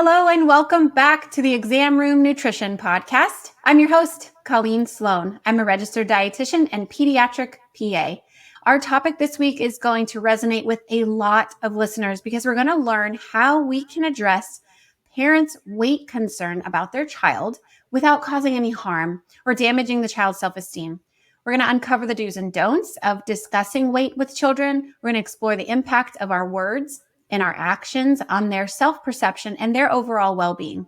Hello and welcome back to the Exam Room Nutrition Podcast. I'm your host, Colleen Sloan. I'm a registered dietitian and pediatric PA. Our topic this week is going to resonate with a lot of listeners because we're going to learn how we can address parents' weight concern about their child without causing any harm or damaging the child's self-esteem. We're going to uncover the do's and don'ts of discussing weight with children. We're going to explore the impact of our words and our actions on their self-perception and their overall well-being.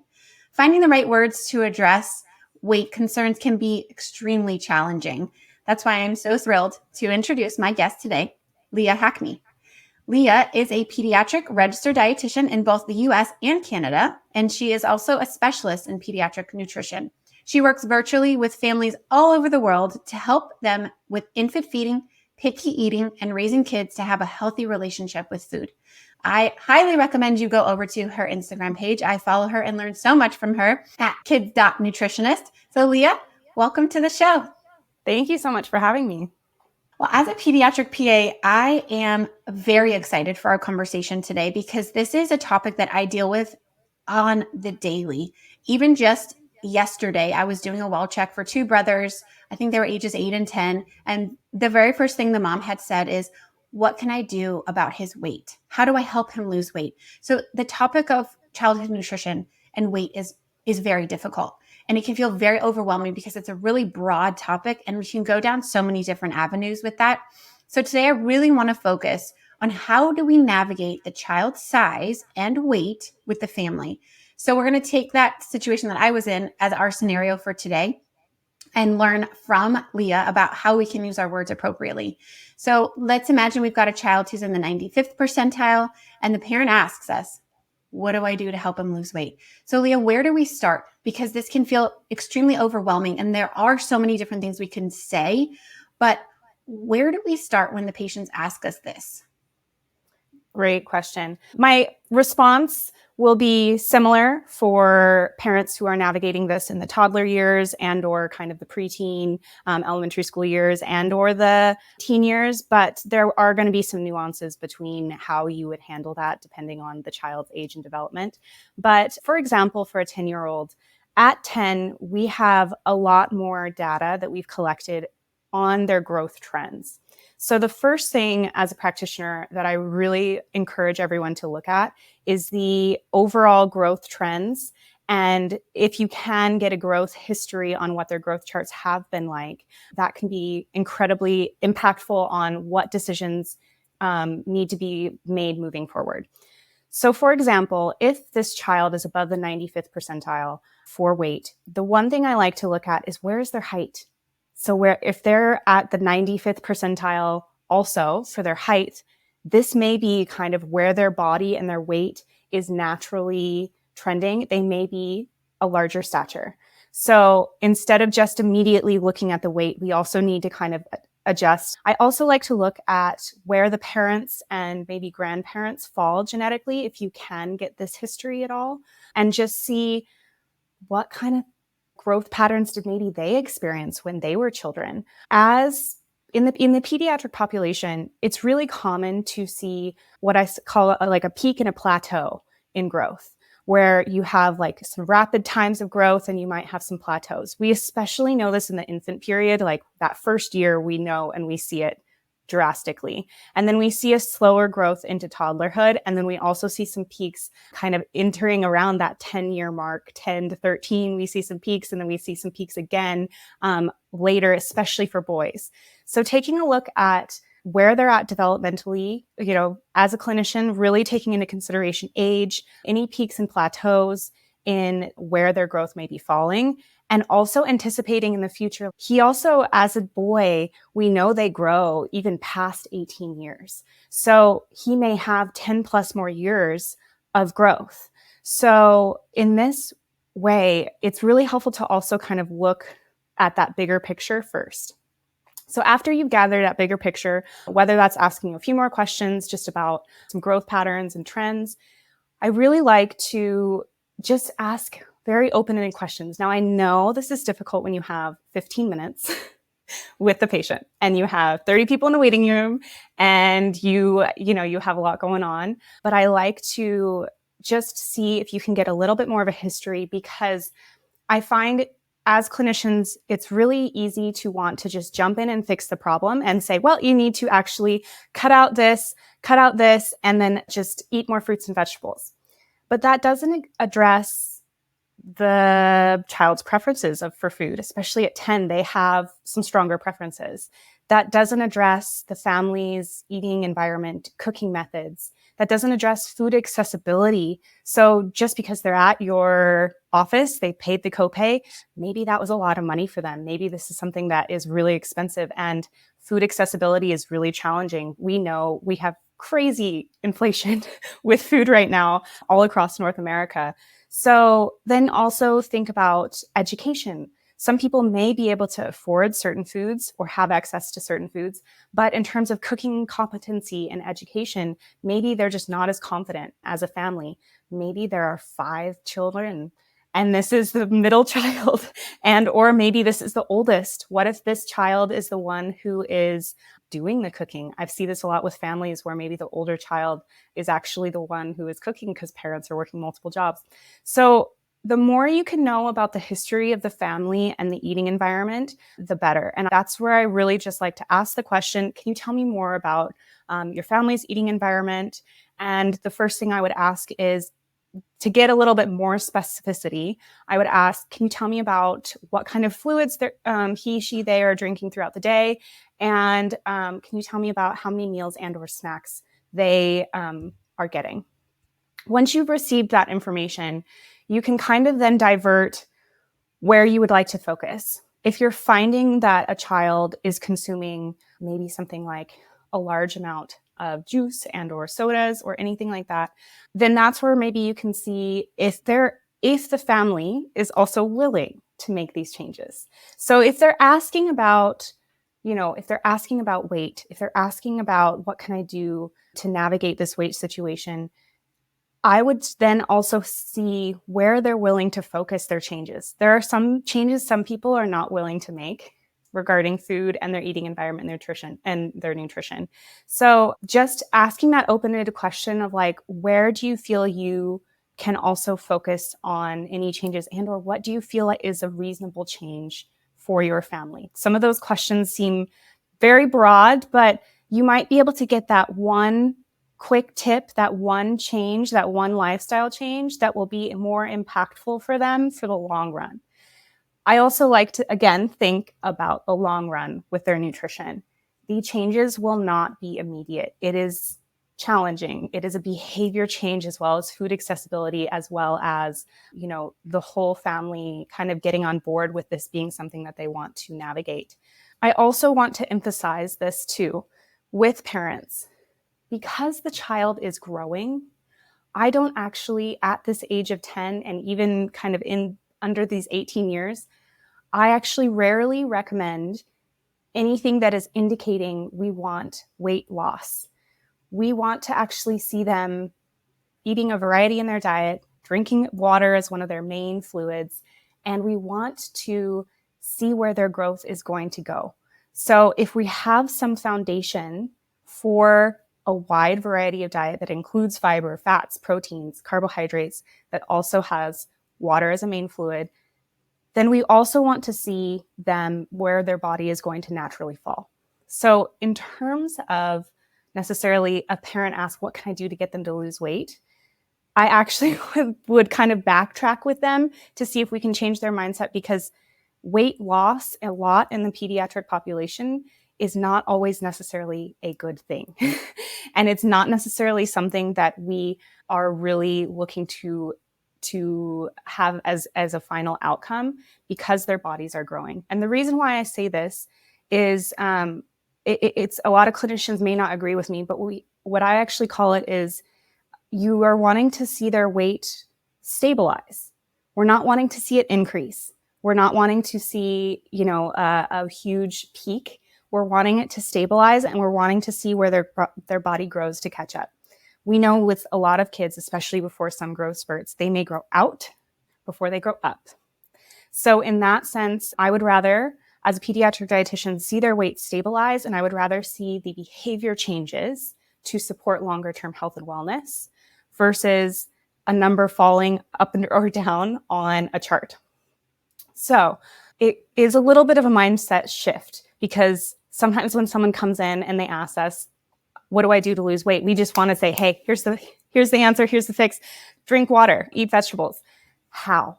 Finding the right words to address weight concerns can be extremely challenging. That's why I'm so thrilled to introduce my guest today, Leah Hackney. Leah is a pediatric registered dietitian in both the US and Canada, and she is also a specialist in pediatric nutrition. She works virtually with families all over the world to help them with infant feeding, picky eating, and raising kids to have a healthy relationship with food. I highly recommend you go over to her Instagram page. I follow her and learn so much from her at kids.nutritionist. So Leah, welcome to the show. Thank you so much for having me. Well, as a pediatric PA, I am very excited for our conversation today because this is a topic that I deal with on the daily. Even just yesterday, I was doing a well check for two brothers. I think they were ages 8 and 10. And the very first thing the mom had said is, what can I do about his weight? How do I help him lose weight? So the topic of childhood nutrition and weight is very difficult. And it can feel very overwhelming because it's a really broad topic and we can go down so many different avenues with that. So today I really want to focus on how do we navigate the child's size and weight with the family. So we're going to take that situation that I was in as our scenario for today and learn from Leah about how we can use our words appropriately. So let's imagine we've got a child who's in the 95th percentile and the parent asks us, what do I do to help him lose weight? So Leah, where do we start? Because this can feel extremely overwhelming and there are so many different things we can say, but where do we start when the patients ask us this? Great question. My response will be similar for parents who are navigating this in the toddler years and or kind of the preteen, elementary school years and or the teen years, but there are going to be some nuances between how you would handle that depending on the child's age and development. But for example, for a 10-year-old, at 10, we have a lot more data that we've collected on their growth trends. So the first thing as a practitioner that I really encourage everyone to look at is the overall growth trends. And if you can get a growth history on what their growth charts have been like, that can be incredibly impactful on what decisions need to be made moving forward. So for example, if this child is above the 95th percentile for weight, the one thing I like to look at is where is their height? So if they're at the 95th percentile also for their height, this may be kind of where their body and their weight is naturally trending. They may be a larger stature. So instead of just immediately looking at the weight, we also need to kind of adjust. I also like to look at where the parents and maybe grandparents fall genetically, if you can get this history at all, and just see what kind of growth patterns did maybe they experience when they were children. As in the pediatric population, it's really common to see what I call like a peak and a plateau in growth, where you have like some rapid times of growth and you might have some plateaus. We especially know this in the infant period, like that first year we know and we see it drastically. And then we see a slower growth into toddlerhood. And then we also see some peaks kind of entering around that 10-year mark, 10 to 13, we see some peaks and then we see some peaks again later, especially for boys. So taking a look at where they're at developmentally, as a clinician, really taking into consideration age, any peaks and plateaus in where their growth may be falling, and also anticipating in the future. He also, as a boy, we know they grow even past 18 years. So he may have 10 plus more years of growth. So in this way, it's really helpful to also kind of look at that bigger picture first. So after you've gathered that bigger picture, whether that's asking a few more questions just about some growth patterns and trends, I really like to just ask very open-ended questions. Now, I know this is difficult when you have 15 minutes with the patient and you have 30 people in the waiting room and you have a lot going on, but I like to just see if you can get a little bit more of a history, because I find as clinicians, it's really easy to want to just jump in and fix the problem and say, well, you need to actually cut out this, and then just eat more fruits and vegetables. But that doesn't address the child's preferences for food, especially at 10, they have some stronger preferences. That doesn't address the family's eating environment, cooking methods. That doesn't address food accessibility. So just because they're at your office, they paid the copay, maybe that was a lot of money for them. Maybe this is something that is really expensive, and food accessibility is really challenging. We know we have crazy inflation with food right now all across North America. So then also think about education. Some people may be able to afford certain foods or have access to certain foods, but in terms of cooking competency and education, maybe they're just not as confident as a family. Maybe there are 5 children and this is the middle child, or maybe this is the oldest. What if this child is the one who is doing the cooking? I see this a lot with families where maybe the older child is actually the one who is cooking because parents are working multiple jobs. So the more you can know about the history of the family and the eating environment, the better. And that's where I really just like to ask the question, can you tell me more about your family's eating environment? And the first thing I would ask is, to get a little bit more specificity, I would ask, can you tell me about what kind of fluids he, she, they are drinking throughout the day? And can you tell me about how many meals and or snacks they are getting? Once you've received that information, you can kind of then divert where you would like to focus. If you're finding that a child is consuming maybe something like a large amount of juice and or sodas or anything like that, then that's where maybe you can see if the family is also willing to make these changes. So if they're asking about, if they're asking about weight, if they're asking about what can I do to navigate this weight situation, I would then also see where they're willing to focus their changes. There are some changes some people are not willing to make regarding food and their eating environment and their nutrition. So just asking that open-ended question of like, where do you feel you can also focus on any changes, and or what do you feel like is a reasonable change for your family? Some of those questions seem very broad, but you might be able to get that one quick tip, that one change, that one lifestyle change that will be more impactful for them for the long run. I also like to, again, think about the long run with their nutrition. The changes will not be immediate. It is challenging. It is a behavior change as well as food accessibility, as well as, the whole family kind of getting on board with this being something that they want to navigate. I also want to emphasize this too with parents. Because the child is growing, I don't actually, at this age of 10 and even kind of under these 18 years, I actually rarely recommend anything that is indicating we want weight loss. We want to actually see them eating a variety in their diet, drinking water as one of their main fluids, and we want to see where their growth is going to go. So if we have some foundation for a wide variety of diet that includes fiber, fats, proteins, carbohydrates, that also has water as a main fluid, then we also want to see them where their body is going to naturally fall. So in terms of necessarily a parent asks, what can I do to get them to lose weight? I actually would kind of backtrack with them to see if we can change their mindset, because weight loss a lot in the pediatric population is not always necessarily a good thing. And it's not necessarily something that we are really looking to have as a final outcome, because their bodies are growing. And the reason why I say this is it's a lot of clinicians may not agree with me, but what I actually call it is you are wanting to see their weight stabilize. We're not wanting to see it increase. We're not wanting to see, a huge peak. We're wanting it to stabilize, and we're wanting to see where their body grows to catch up. We know with a lot of kids, especially before some growth spurts, they may grow out before they grow up. So in that sense, I would rather, as a pediatric dietitian, see their weight stabilize, and I would rather see the behavior changes to support longer term health and wellness versus a number falling up or down on a chart. So it is a little bit of a mindset shift, because sometimes when someone comes in and they ask us, what do I do to lose weight? We just want to say, hey, here's the answer. Here's the fix. Drink water, eat vegetables. How?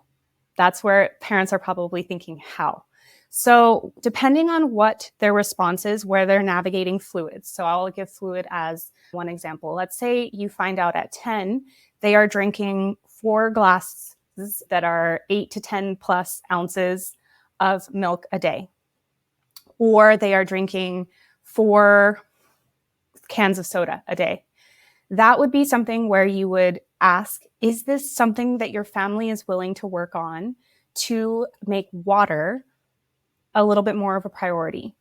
That's where parents are probably thinking, how? So depending on what their response is, where they're navigating fluids. So I'll give fluid as one example. Let's say you find out at 10, they are drinking 4 glasses that are 8 to 10 plus ounces of milk a day. Or they are drinking 4 cans of soda a day. That would be something where you would ask, is this something that your family is willing to work on to make water a little bit more of a priority?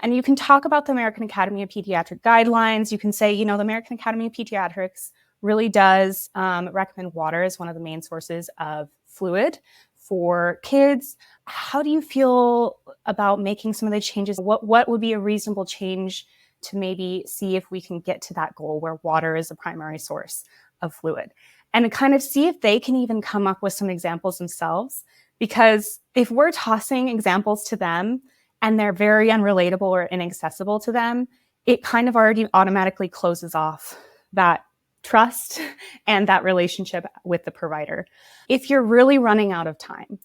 And you can talk about the American Academy of Pediatric guidelines. You can say, the American Academy of Pediatrics really does recommend water as one of the main sources of fluid for kids. How do you feel about making some of the changes? What would be a reasonable change to maybe see if we can get to that goal where water is a primary source of fluid? And kind of see if they can even come up with some examples themselves. Because if we're tossing examples to them and they're very unrelatable or inaccessible to them, it kind of already automatically closes off that trust and that relationship with the provider. If you're really running out of time,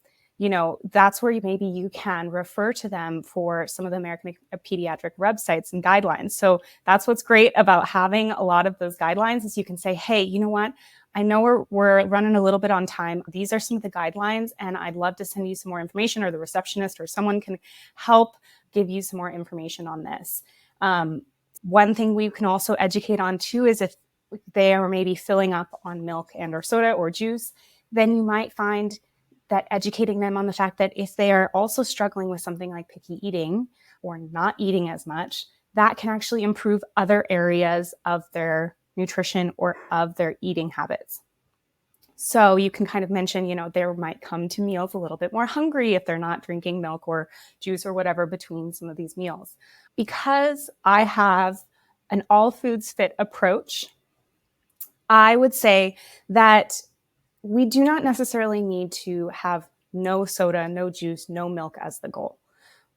that's where maybe you can refer to them for some of the American Pediatric websites and guidelines. So that's what's great about having a lot of those guidelines, is you can say, hey, you know what? I know we're running a little bit on time. These are some of the guidelines, and I'd love to send you some more information, or the receptionist or someone can help give you some more information on this. One thing we can also educate on too is if they are maybe filling up on milk and or soda or juice, then you might find that educating them on the fact that if they are also struggling with something like picky eating or not eating as much, that can actually improve other areas of their nutrition or of their eating habits. So you can kind of mention, they might come to meals a little bit more hungry if they're not drinking milk or juice or whatever between some of these meals. Because I have an all foods fit approach, I would say that we do not necessarily need to have no soda, no juice, no milk as the goal.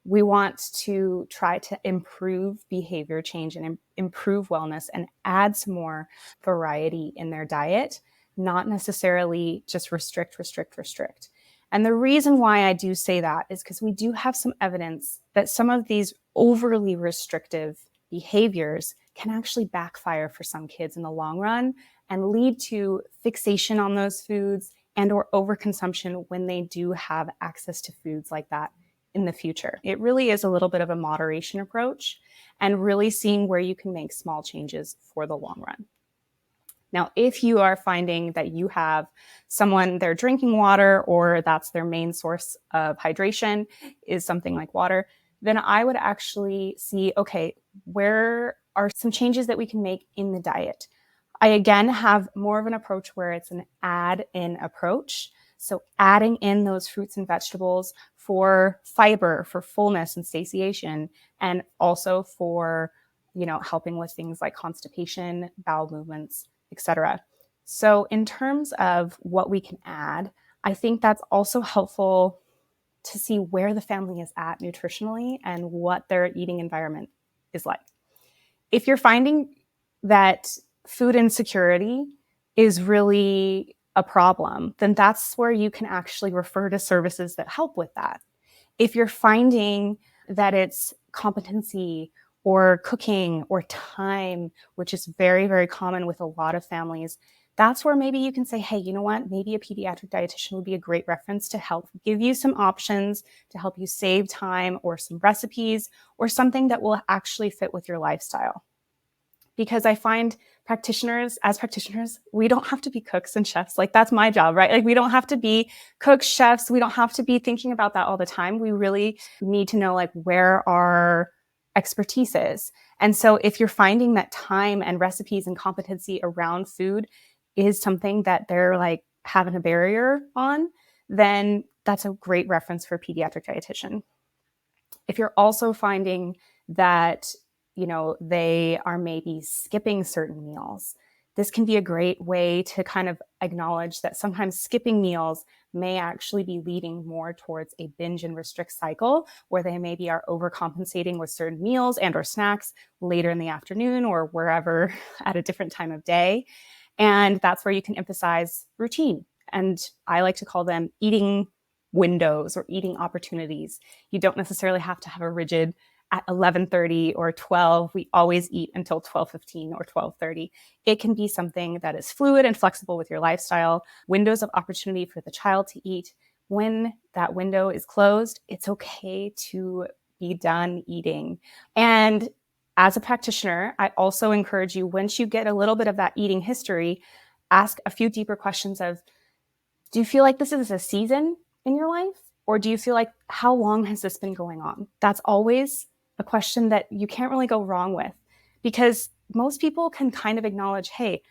We want to try to improve behavior change and improve wellness and add some more variety in their diet, not necessarily just restrict. And the reason why I do say that is because we do have some evidence that some of these overly restrictive behaviors can actually backfire for some kids in the long run and lead to fixation on those foods and or overconsumption when they do have access to foods like that in the future. It really is a little bit of a moderation approach and really seeing where you can make small changes for the long run. Now, if you are finding that you have someone, they're drinking water or that's their main source of hydration is something like water, then I would actually see, okay, where are some changes that we can make in the diet? I, again, have more of an approach where it's an add-in approach. So adding in those fruits and vegetables for fiber, for fullness and satiation, and also for, helping with things like constipation, bowel movements, etc. So in terms of what we can add, I think that's also helpful to see where the family is at nutritionally and what their eating environment is like. If you're finding that food insecurity is really a problem, then that's where you can actually refer to services that help with that. If you're finding that it's competency or cooking or time, which is very, very common with a lot of families, that's where maybe you can say, hey, you know what? Maybe a pediatric dietitian would be a great reference to help give you some options to help you save time or some recipes or something that will actually fit with your lifestyle. Because I find practitioners, we don't have to be cooks and chefs. Like, that's my job, right? Like, we don't have to be cooks, chefs. We don't have to be thinking about that all the time. We really need to know like where our expertise is. And so if you're finding that time and recipes and competency around food is something that they're like having a barrier on, then that's a great reference for a pediatric dietitian. If you're also finding that they are maybe skipping certain meals, this can be a great way to kind of acknowledge that sometimes skipping meals may actually be leading more towards a binge and restrict cycle where they maybe are overcompensating with certain meals and or snacks later in the afternoon or wherever at a different time of day. And that's where you can emphasize routine. And I like to call them eating windows or eating opportunities. You don't necessarily have to have a rigid at 11:30 or 12, we always eat until 12:15 or 12:30. It can be something that is fluid and flexible with your lifestyle, windows of opportunity for the child to eat. When that window is closed, it's okay to be done eating. And as a practitioner, I also encourage you, once you get a little bit of that eating history, ask a few deeper questions of, do you feel like this is a season in your life? Or do you feel like, how long has this been going on? That's always a question that you can't really go wrong with, because most people can kind of acknowledge, hey,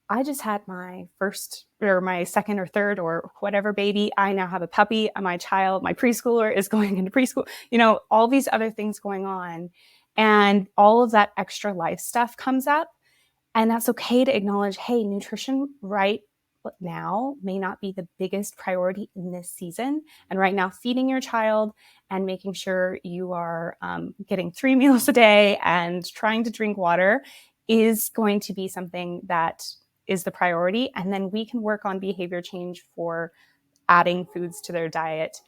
I just had my first or my second or third or whatever baby. I now have a puppy. My child, my preschooler is going into preschool, all these other things going on. And all of that extra life stuff comes up. And that's okay to acknowledge, hey, nutrition right now may not be the biggest priority in this season. And right now, feeding your child and making sure you are getting 3 meals a day and trying to drink water is going to be something that is the priority. And then we can work on behavior change for adding foods to their diet,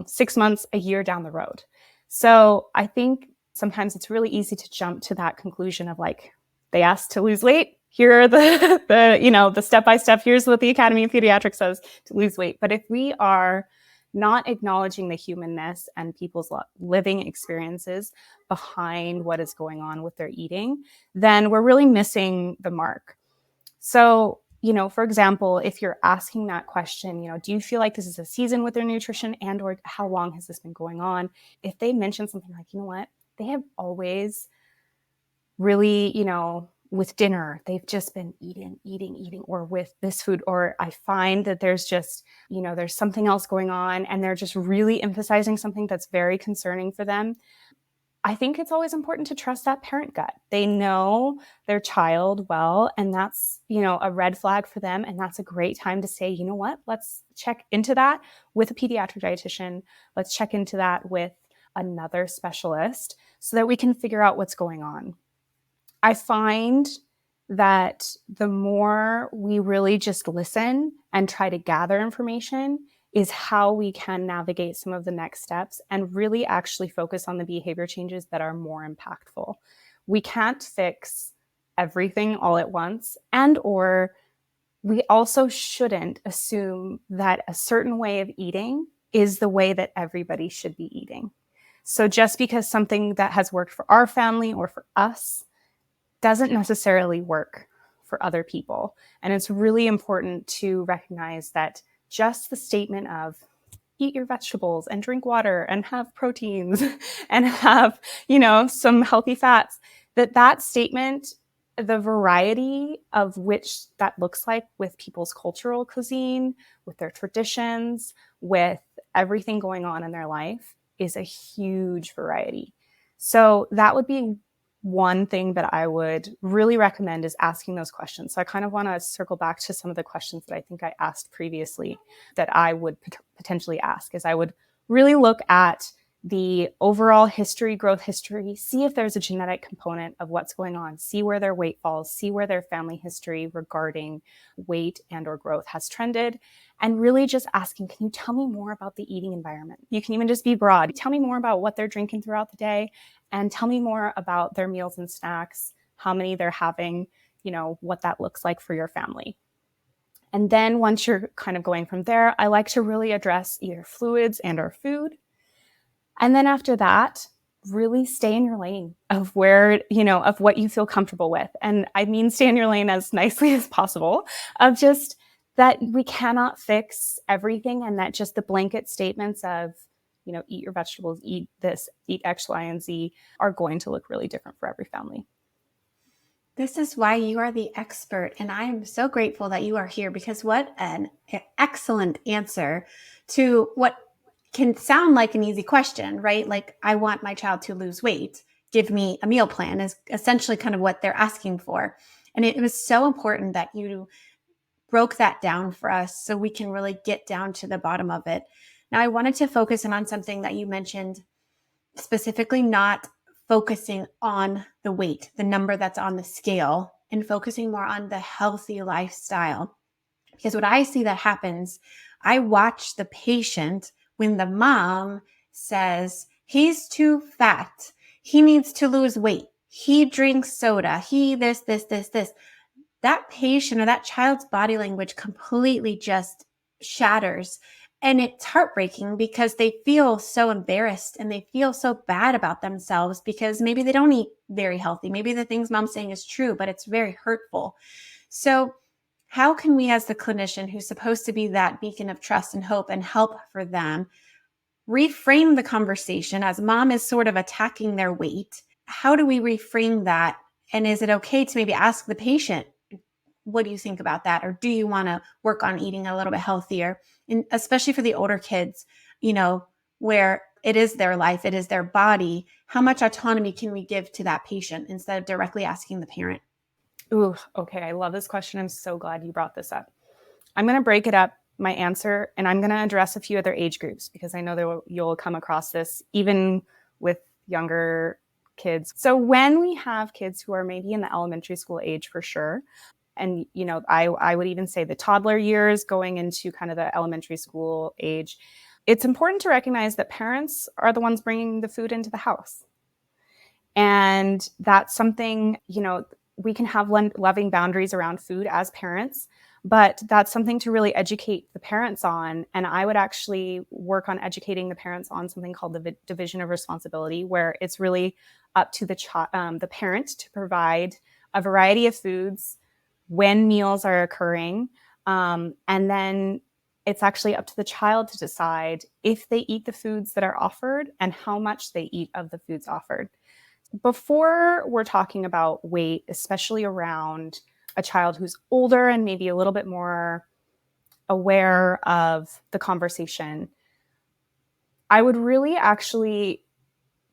6 months, a year down the road. So I think sometimes it's really easy to jump to that conclusion of like, they asked to lose weight. Here are the step-by-step, here's what the Academy of Pediatrics says to lose weight. But if we are not acknowledging the humanness and people's living experiences behind what is going on with their eating, then we're really missing the mark. So, for example, if you're asking that question, do you feel like this is a season with their nutrition and or how long has this been going on? If they mention something like, what, they have always really, with dinner, they've just been eating, or with this food, or I find that there's just, there's something else going on and they're just really emphasizing something that's very concerning for them. I think it's always important to trust that parent gut. They know their child well, and that's, a red flag for them. And that's a great time to say, what, let's check into that with a pediatric dietitian. Let's check into that with another specialist so that we can figure out what's going on. I find that the more we really just listen and try to gather information is how we can navigate some of the next steps and really actually focus on the behavior changes that are more impactful. We can't fix everything all at once, and or we also shouldn't assume that a certain way of eating is the way that everybody should be eating. So just because something that has worked for our family or for us doesn't necessarily work for other people. And it's really important to recognize that just the statement of eat your vegetables and drink water and have proteins and have, some healthy fats, that statement, the variety of which that looks like with people's cultural cuisine, with their traditions, with everything going on in their life is a huge variety. So that would be one thing that I would really recommend is asking those questions. So I kind of want to circle back to some of the questions that I think I asked previously that I would potentially ask, is I would really look at the overall history, growth history, see if there's a genetic component of what's going on, see where their weight falls, see where their family history regarding weight and or growth has trended, and really just asking, can you tell me more about the eating environment? You can even just be broad. Tell me more about what they're drinking throughout the day, and tell me more about their meals and snacks, how many they're having, what that looks like for your family. And then once you're kind of going from there, I like to really address either fluids and or food. And then after that, really stay in your lane of where, of what you feel comfortable with. And I mean, stay in your lane as nicely as possible, of just that we cannot fix everything. And that just the blanket statements of, eat your vegetables, eat this, eat X, Y, and Z are going to look really different for every family. This is why you are the expert. And I am so grateful that you are here, because what an excellent answer to what can sound like an easy question, right? Like, I want my child to lose weight. Give me a meal plan is essentially kind of what they're asking for. And it was so important that you broke that down for us so we can really get down to the bottom of it. Now, I wanted to focus in on something that you mentioned, specifically not focusing on the weight, the number that's on the scale, and focusing more on the healthy lifestyle. Because what I see that happens, I watch the patient when the mom says, he's too fat, he needs to lose weight, he drinks soda, he this. That patient or that child's body language completely just shatters. And it's heartbreaking because they feel so embarrassed and they feel so bad about themselves because maybe they don't eat very healthy. Maybe the things mom's saying is true, but it's very hurtful. So how can we, as the clinician who's supposed to be that beacon of trust and hope and help for them, reframe the conversation as mom is sort of attacking their weight? How do we reframe that? And is it okay to maybe ask the patient, what do you think about that? Or do you want to work on eating a little bit healthier? And especially for the older kids, where it is their life, it is their body. How much autonomy can we give to that patient instead of directly asking the parent? Ooh, okay. I love this question. I'm so glad you brought this up. I'm going to break it up, my answer, and I'm going to address a few other age groups because I know you'll come across this even with younger kids. So when we have kids who are maybe in the elementary school age for sure, and I would even say the toddler years going into kind of the elementary school age, it's important to recognize that parents are the ones bringing the food into the house. And that's something, we can have loving boundaries around food as parents, but that's something to really educate the parents on. And I would actually work on educating the parents on something called the division of responsibility, where it's really up to the parent to provide a variety of foods when meals are occurring. And then it's actually up to the child to decide if they eat the foods that are offered and how much they eat of the foods offered. Before we're talking about weight, especially around a child who's older and maybe a little bit more aware of the conversation, I would really actually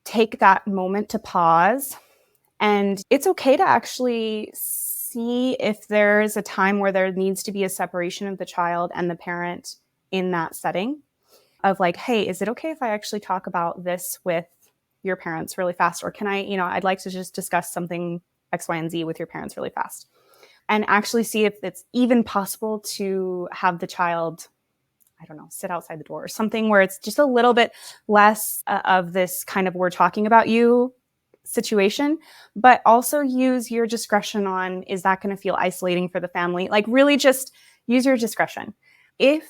take that moment to pause. And it's okay to actually see if there's a time where there needs to be a separation of the child and the parent in that setting of like, hey, is it okay if I actually talk about this with your parents really fast? Or can I, I'd like to just discuss something X, Y, and Z with your parents really fast. And actually see if it's even possible to have the child, I don't know, sit outside the door or something where it's just a little bit less of this kind of we're talking about you situation, but also use your discretion on, is that going to feel isolating for the family? Like really just use your discretion. If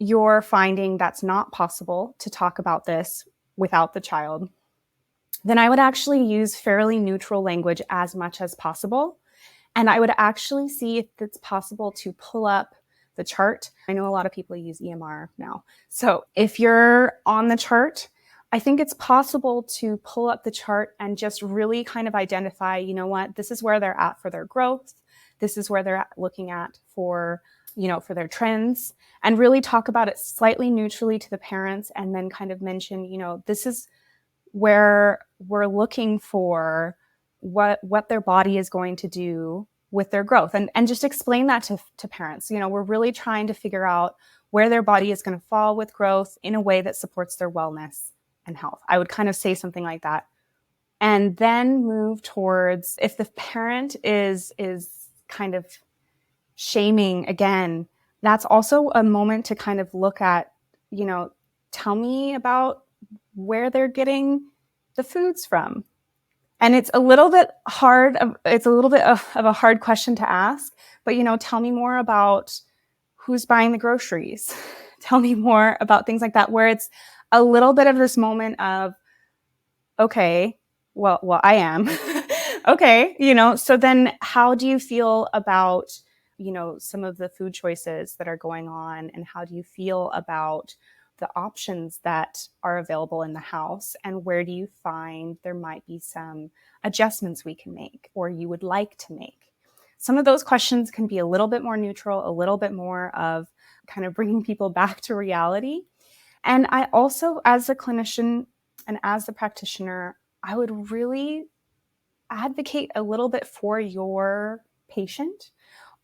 you're finding that's not possible to talk about this without the child, then I would actually use fairly neutral language as much as possible. And I would actually see if it's possible to pull up the chart. I know a lot of people use EMR now. So if you're on the chart, I think it's possible to pull up the chart and just really kind of identify, what, this is where they're at for their growth. This is where they're looking at for their trends, and really talk about it slightly neutrally to the parents, and then kind of mention, this is where we're looking for what their body is going to do with their growth, and just explain that to parents. We're really trying to figure out where their body is going to fall with growth in a way that supports their wellness and health. I would kind of say something like that. And then move towards, if the parent is kind of shaming again, that's also a moment to kind of look at, tell me about where they're getting the foods from. And it's a little bit hard. It's a little bit of a hard question to ask, but, tell me more about who's buying the groceries. Tell me more about things like that, where it's a little bit of this moment of, okay, well, I am. Okay, so then how do you feel about, some of the food choices that are going on, and how do you feel about the options that are available in the house, and where do you find there might be some adjustments we can make or you would like to make? Some of those questions can be a little bit more neutral, a little bit more of kind of bringing people back to reality. And I also, as a clinician and as the practitioner, I would really advocate a little bit for your patient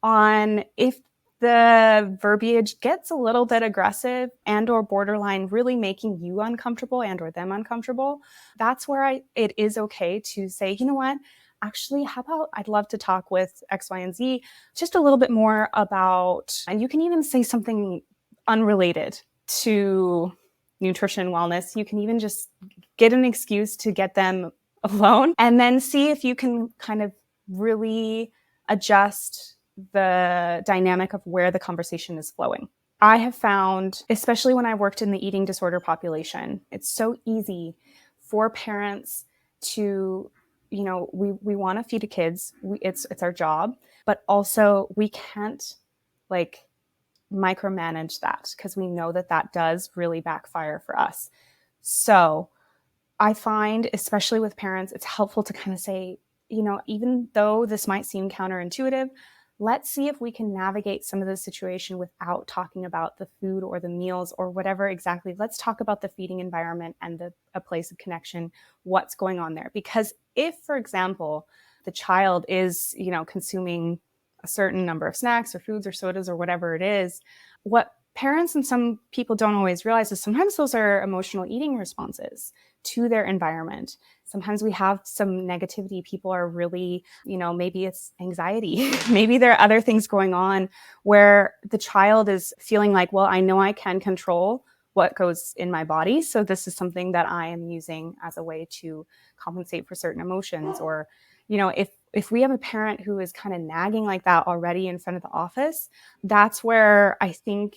on if the verbiage gets a little bit aggressive and or borderline really making you uncomfortable and or them uncomfortable. That's where it is okay to say, you know what, actually, how about I'd love to talk with X, Y, and Z just a little bit more about, and you can even say something unrelated to nutrition and wellness. You can even just get an excuse to get them alone and then see if you can kind of really adjust the dynamic of where the conversation is flowing. I have found, especially when I worked in the eating disorder population, it's so easy for parents to, we want to feed the kids. It's our job, but also we can't micromanage that because we know that does really backfire for us. So I find, especially with parents, it's helpful to kind of say, even though this might seem counterintuitive, let's see if we can navigate some of the situation without talking about the food or the meals or whatever exactly. Let's talk about the feeding environment and a place of connection, what's going on there. Because if, for example, the child is, consuming a certain number of snacks or foods or sodas or whatever it is, what parents and some people don't always realize is sometimes those are emotional eating responses to their environment. Sometimes we have some negativity. People are really, maybe it's anxiety. Maybe there are other things going on where the child is feeling like, well, I know I can control what goes in my body. So this is something that I am using as a way to compensate for certain emotions. Or, if we have a parent who is kind of nagging like that already in front of the office, that's where I think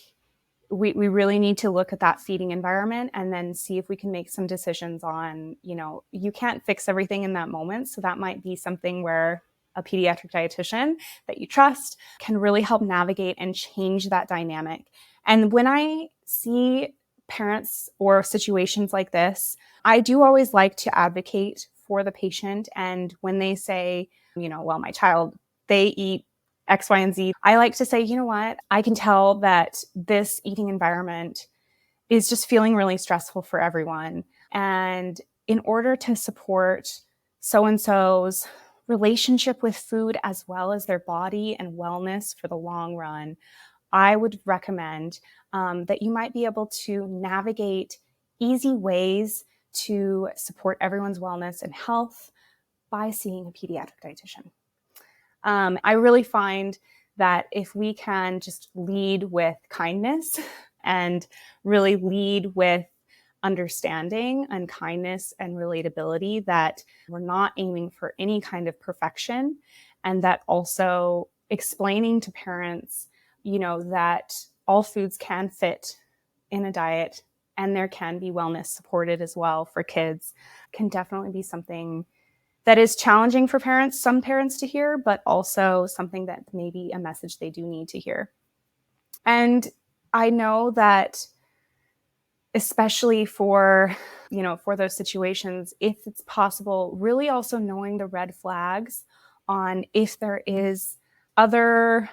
we really need to look at that feeding environment and then see if we can make some decisions on, you can't fix everything in that moment. So that might be something where a pediatric dietitian that you trust can really help navigate and change that dynamic. And when I see parents or situations like this, I do always like to advocate for the patient. And when they say, well, my child, they eat X, Y, and Z, I like to say, you know what, I can tell that this eating environment is just feeling really stressful for everyone. And in order to support so-and-so's relationship with food as well as their body and wellness for the long run, I would recommend that you might be able to navigate easy ways to support everyone's wellness and health by seeing a pediatric dietitian. I really find that if we can just lead with kindness and really lead with understanding and kindness and relatability, that we're not aiming for any kind of perfection, and that also explaining to parents, that all foods can fit in a diet and there can be wellness supported as well for kids, can definitely be something that is challenging for some parents to hear, but also something that maybe a message they do need to hear. And I know that especially for those situations, if it's possible, really also knowing the red flags on if there is other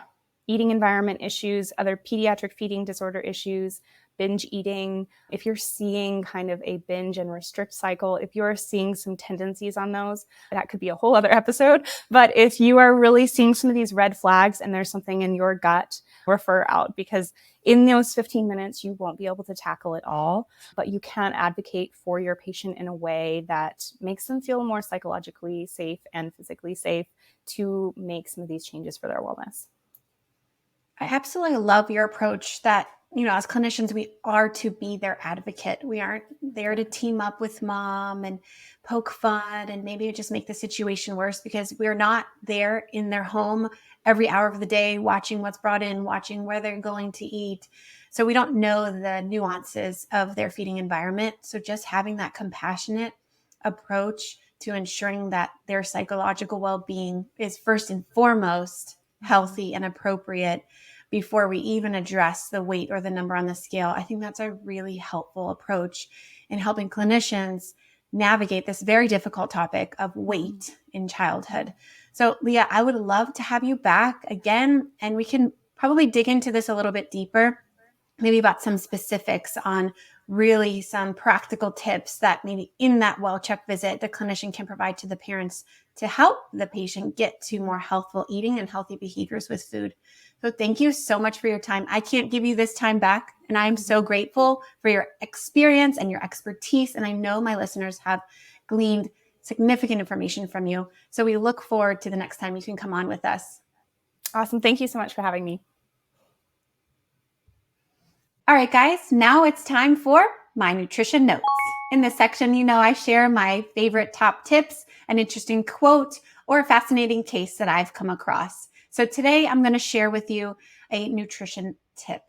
eating environment issues, other pediatric feeding disorder issues, binge eating, if you're seeing kind of a binge and restrict cycle, if you're seeing some tendencies on those, that could be a whole other episode. But if you are really seeing some of these red flags and there's something in your gut, refer out, because in those 15 minutes, you won't be able to tackle it all, but you can advocate for your patient in a way that makes them feel more psychologically safe and physically safe to make some of these changes for their wellness. I absolutely love your approach that, as clinicians, we are to be their advocate. We aren't there to team up with mom and poke fun and maybe just make the situation worse, because we're not there in their home every hour of the day, watching what's brought in, watching where they're going to eat. So we don't know the nuances of their feeding environment. So just having that compassionate approach to ensuring that their psychological well-being is first and foremost healthy and appropriate before we even address the weight or the number on the scale. I think that's a really helpful approach in helping clinicians navigate this very difficult topic of weight in childhood. So, Leah, I would love to have you back again, and we can probably dig into this a little bit deeper. maybe about some specifics on really some practical tips that maybe in that well-check visit, the clinician can provide to the parents to help the patient get to more healthful eating and healthy behaviors with food. So thank you so much for your time. I can't give you this time back, and I'm so grateful for your experience and your expertise. And I know my listeners have gleaned significant information from you. So we look forward to the next time you can come on with us. Awesome. Thank you so much for having me. All right, guys, now it's time for my nutrition notes. In this section, I share my favorite top tips, an interesting quote, or a fascinating case that I've come across. So today I'm going to share with you a nutrition tip.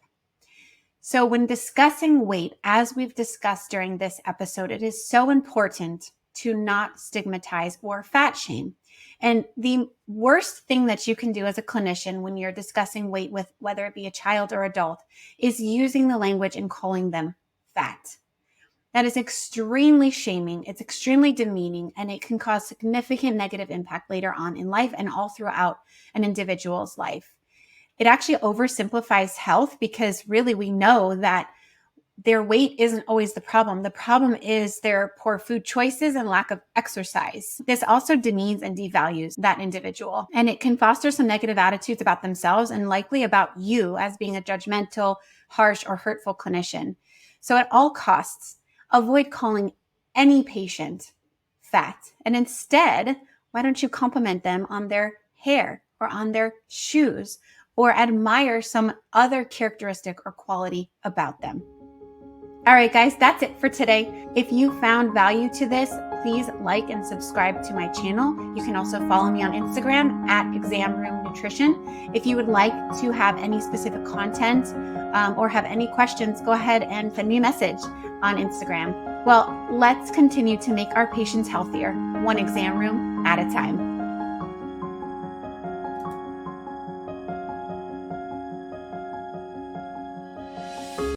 So when discussing weight, as we've discussed during this episode, it is so important to not stigmatize or fat shame. And the worst thing that you can do as a clinician when you're discussing weight with whether it be a child or adult is using the language and calling them fat. That is extremely shaming. It's extremely demeaning, and it can cause significant negative impact later on in life and all throughout an individual's life. It actually oversimplifies health because really we know that their weight isn't always the problem. The problem is their poor food choices and lack of exercise. This also demeans and devalues that individual, and it can foster some negative attitudes about themselves and likely about you as being a judgmental, harsh, or hurtful clinician. So at all costs, avoid calling any patient fat. And instead, why don't you compliment them on their hair or on their shoes or admire some other characteristic or quality about them? All right, guys, that's it for today. If you found value to this, please like and subscribe to my channel. You can also follow me on Instagram at Exam Room Nutrition. If you would like to have any specific content or have any questions, go ahead and send me a message on Instagram. Well, let's continue to make our patients healthier, one exam room at a time.